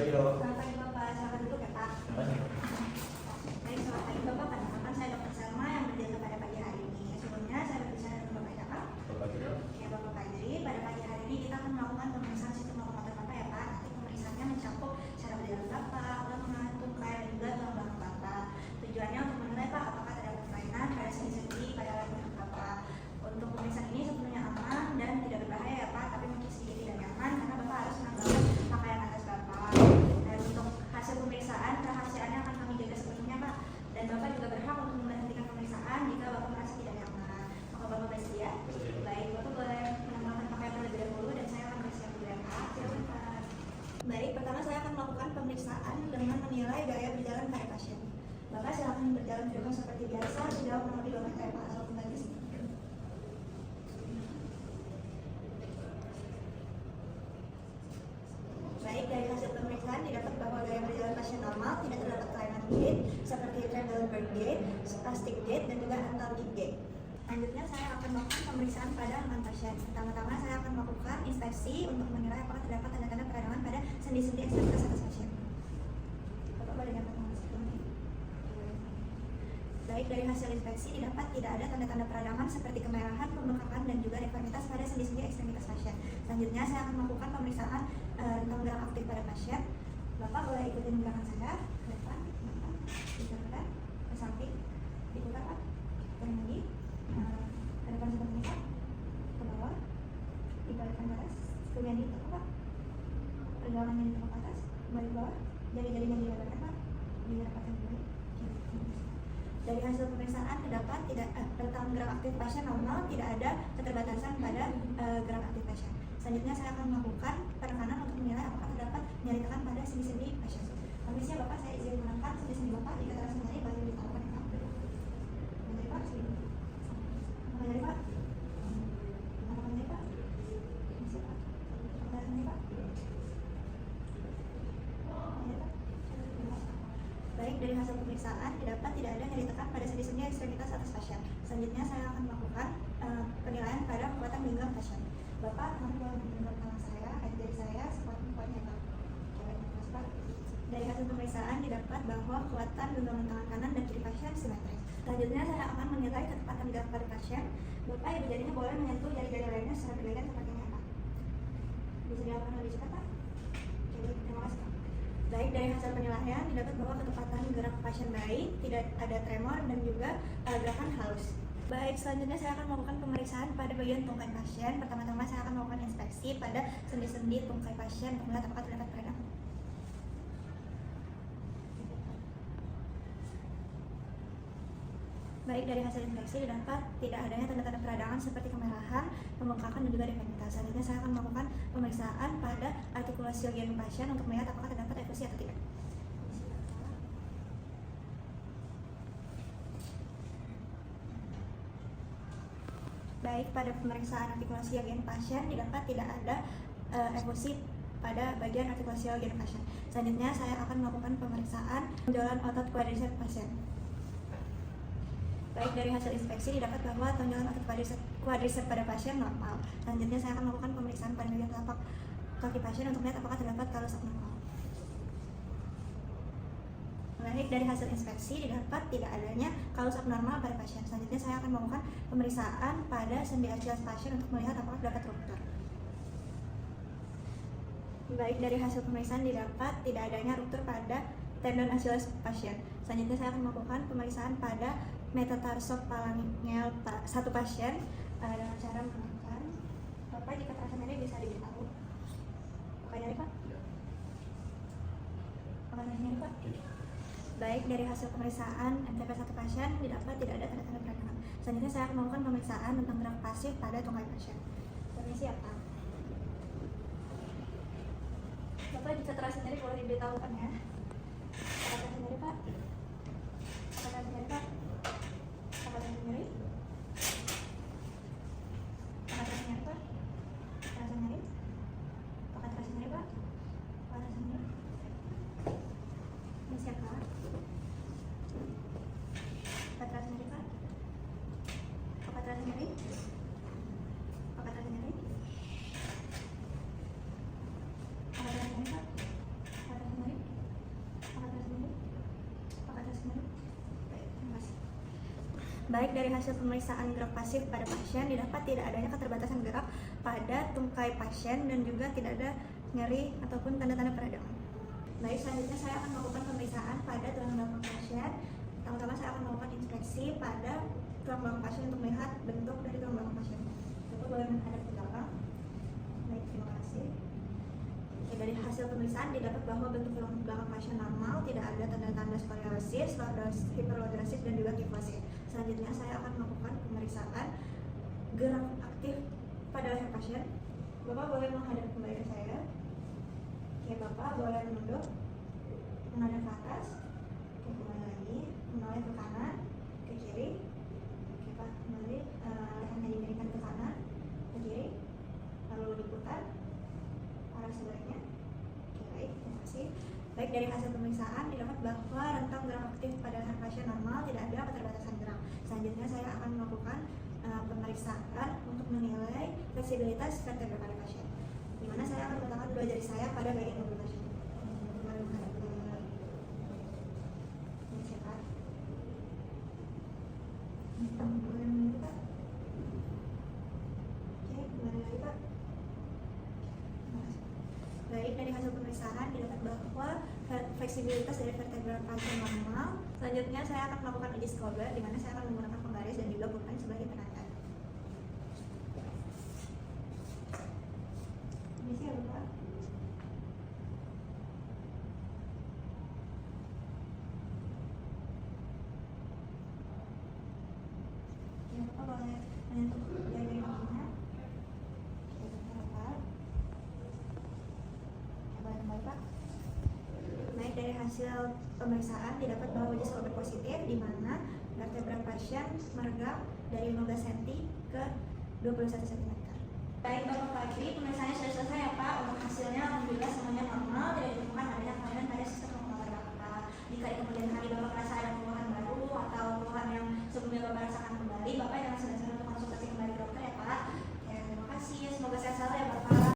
Selamat pagi Bapak, silakan duduk ya Pak. Baik, selamat pagi Bapak. Perkenalkan saya Dr. Salma yang bertugas pada pagi hari ini. Sebelumnya saya berbicara dengan Bapak siapa? Ya Bapak Fajri. Pada pagi hari ini kita akan melakukan pemeriksaan sistem lokomotor Bapak ya Pak. Nanti pemeriksaannya mencakup cara berjalan Bapak, lengan, tungkai, dan juga tulang belakang Bapak. Tujuannya untuk menilai Pak apakah terdapat kelainan pada sendi-sendi pada alat Bapak. Untuk pemeriksaan ini sepenuhnya aman dan tidak berbahaya ya Pak, tapi mungkin sedikit tidak nyaman karena Bapak harus menanggalkan pakaian atas Bapak. Dan untuk hasil pemeriksaan, kerahasiaannya akan kami jaga sepenuhnya Pak. Dan Bapak juga berhak untuk menghentikan pemeriksaan jika Bapak merasa tidak nyaman. Maka Bapak bersedia? Baik, Bapak boleh menanggalkan pakaian terlebih dahulu dan saya akan bersiap dulu ya Pak. Silakan Pak. Baik, pertama saya akan melakukan pemeriksaan dengan menilai gaya berjalan pada pasien. Bapak silakan berjalan di depan seperti biasa sejauh kurang lebih 2 meter ya Pak, atau kembali ke sini. Baik, dari hasil pemeriksaan didapat bahwa gaya berjalan pasien normal, tidak terdapat kelainan gait seperti Trendelenburg gait, spastic gait, dan juga antalgic gait. Selanjutnya saya akan melakukan pemeriksaan pada lengan pasien. Pertama-tama saya akan melakukan inspeksi untuk menilai apakah terdapat tanda-tanda peradangan pada sendi-sendi ekstremitas atas pasien. Bapak boleh dapat mengakseskan ini. Baik, dari hasil inspeksi didapat tidak ada tanda-tanda peradangan seperti kemerahan, pembengkakan, dan juga deformitas pada sendi-sendi ekstremitas pasien. Selanjutnya saya akan melakukan pemeriksaan rentang gerak aktif pada pasien. Bapak boleh ikutin gerakan saya ke depan, ke depan, ke samping, diputar Pak, dan lagi ke depan seperti ini Pak, ke bawah, dibalikkan ke atas, kemudian ditekuk Pak, pergelangannya ditekuk ke atas, kembali ke bawah, jari-jarinya dilebarkan Pak, dirapatkan kembali. Dari hasil pemeriksaan terdapat rentang gerak aktif pasien normal, tidak ada keterbatasan pada gerak aktif pasien. Selanjutnya saya akan melakukan penekanan untuk menilai apakah terdapat nyeri tekan pada sendi-sendi pasien. Permisi Bapak, saya izin menekan sendi-sendi Bapak jika terasa nyeri baru ditaruhkan ya Pak. Nyeri Pak, sini. Apa nyeri Pak? Apa nyeri Pak? Permisi Pak. Apa nyeri Pak? Nyeri Pak? Baik, dari hasil pemeriksaan didapat tidak ada nyeri tekan pada sendi-sendi ekstremitas atas pasien. Selanjutnya saya akan melakukan penilaian pada kekuatan genggam pasien. Bapak nanti boleh menggenggam tangan saya, jari saya sekuat-kuatnya Pak. Pak. Dari hasil pemeriksaan didapat bahwa kekuatan genggaman tangan kanan dan kiri pasien simetris. Selanjutnya saya akan menilai kecepatan gerak pada pasien. Bapak ibu jarinya boleh menyentuh jari-jari lainnya secara berbeda seperti ini Pak. Bisa dilakukan lebih cepat Pak? Oke, terima kasih Pak. Baik, dari hasil penilaian didapat bahwa kecepatan gerak pasien baik, tidak ada tremor dan juga gerakan halus. Baik, selanjutnya saya akan melakukan pemeriksaan pada bagian tungkai pasien. Pertama-tama saya akan melakukan inspeksi pada sendi-sendi tungkai pasien untuk melihat apakah terdapat peradangan. Baik, dari hasil inspeksi didapat tidak adanya tanda-tanda peradangan seperti kemerahan, pembengkakan, dan juga deformitas. Selanjutnya saya akan melakukan pemeriksaan pada artikulasi bagian pasien untuk melihat apakah terdapat efusi atau tidak. Baik, pada pemeriksaan artikulasi bagian pasien didapat tidak ada efusi pada bagian artikulasi bagian pasien. Selanjutnya saya akan melakukan pemeriksaan tonjolan otot quadriceps pasien. Baik, dari hasil inspeksi didapat bahwa tonjolan otot quadriceps pada pasien normal. Selanjutnya saya akan melakukan pemeriksaan pada bagian telapak kaki pasien untuk melihat apakah terdapat kalus abnormal. Baik, dari hasil inspeksi didapat tidak adanya kalus abnormal pada pasien. Selanjutnya saya akan melakukan pemeriksaan pada sendi Achilles pasien untuk melihat apakah terdapat ruptur. Baik, dari hasil pemeriksaan didapat tidak adanya ruptur pada tendon Achilles pasien. Selanjutnya saya akan melakukan pemeriksaan pada metatarsophalangeal satu pasien dengan cara menekan. Bapak jika terasa nyeri bisa diberitahu. Apakah nyeri Pak? Apakah nyeri Pak? Baik, dari hasil pemeriksaan MTP 1 pasien didapat tidak ada tanda-tanda peradangan. Selanjutnya saya akan melakukan pemeriksaan tentang gerak pasif pada tungkai pasien. Permisi ya Pak. Bapak jika terasa nyeri boleh diberitahukan ya. Apakah terasa nyeri Pak? Apakah terasa nyeri Pak? Apakah terasa nyeri? Apakah terasa nyeri Pak? Terasa nyeri? Apakah terasa nyeri Pak? Apakah terasa nyeri? Permisi ya Pak. Apakah terasa nyeri Pak? Apakah terasa nyeri? Apakah terasa nyeri? Apakah terasa nyeri Pak? Apakah terasa nyeri? Baik dari hasil pemeriksaan gerak pasif pada pasien didapat tidak adanya keterbatasan gerak pada tungkai pasien dan juga tidak ada nyeri ataupun tanda-tanda peradangan. Baik, selanjutnya saya akan melakukan pemeriksaan pada tulang belakang pasien. Pertama-tama saya akan melakukan inspeksi pada tulang belakang pasien untuk melihat bentuk dari tulang belakang pasien. Bapak boleh menghadap ke belakang. Baik, terima kasih. Oke, dari hasil pemeriksaan didapat bahwa bentuk tulang belakang pasien normal, tidak ada tanda-tanda skoliosis, lordosis, hiperlordosis, dan juga kifosis. Selanjutnya saya akan melakukan pemeriksaan gerak aktif pada leher pasien. Bapak boleh menghadap kembali ke saya. Oke, Bapak boleh menunduk, menghadap ke atas. Oke, kembali lagi, menoleh ke kanan, ke kiri. Oke, Pak, kembali lehernya dimiringkan ke kanan, ke kiri, lalu diputar arah sebaliknya. Oke, baik, terima kasih. Baik, dari hasil pemeriksaan didapat bahwa rentang gerak aktif pada leher pasien normal, tidak ada keterbatasan gerak. Selanjutnya saya akan melakukan pemeriksaan untuk menilai fleksibilitas vertebra pada pasien, di mana saya akan meletakkan dua jari saya pada bagian tubuh pasien. Kembali menghadap ke siapa? Boleh menunggu, Pak? Oke, kembali lagi, Pak. Baik, dari hasil pemeriksaan didapat bahwa fleksibilitas dari vertebra pasien normal. Selanjutnya saya akan melakukan uji Skober, di mana saya akan menggunakan pembaris dan juga pulpen sebagai penanda. Permisi ya, Bapak. Ya, Bapak boleh menyentuh jari kakinya. Oke, Bapak. Kembali, Pak. Baik, dari hasil pemeriksaan didapat bahwa uji Skober positif, di mana vertebra pasien meregang dari 15 cm ke 21 cm. Baik, Bapak Fadli, pemeriksaannya sudah selesai ya, Pak. Untuk hasilnya alhamdulillah semuanya normal, tidak ditemukan adanya kelainan pada sistem lokomotor Bapak. Jika di kemudian hari Bapak merasa ada keluhan baru atau keluhan yang sebelumnya Bapak rasakan kembali, Bapak jangan segan-segan untuk konsultasi kembali ke dokter ya, Pak. Ya, terima kasih. Semoga sehat selalu ya, Bapak.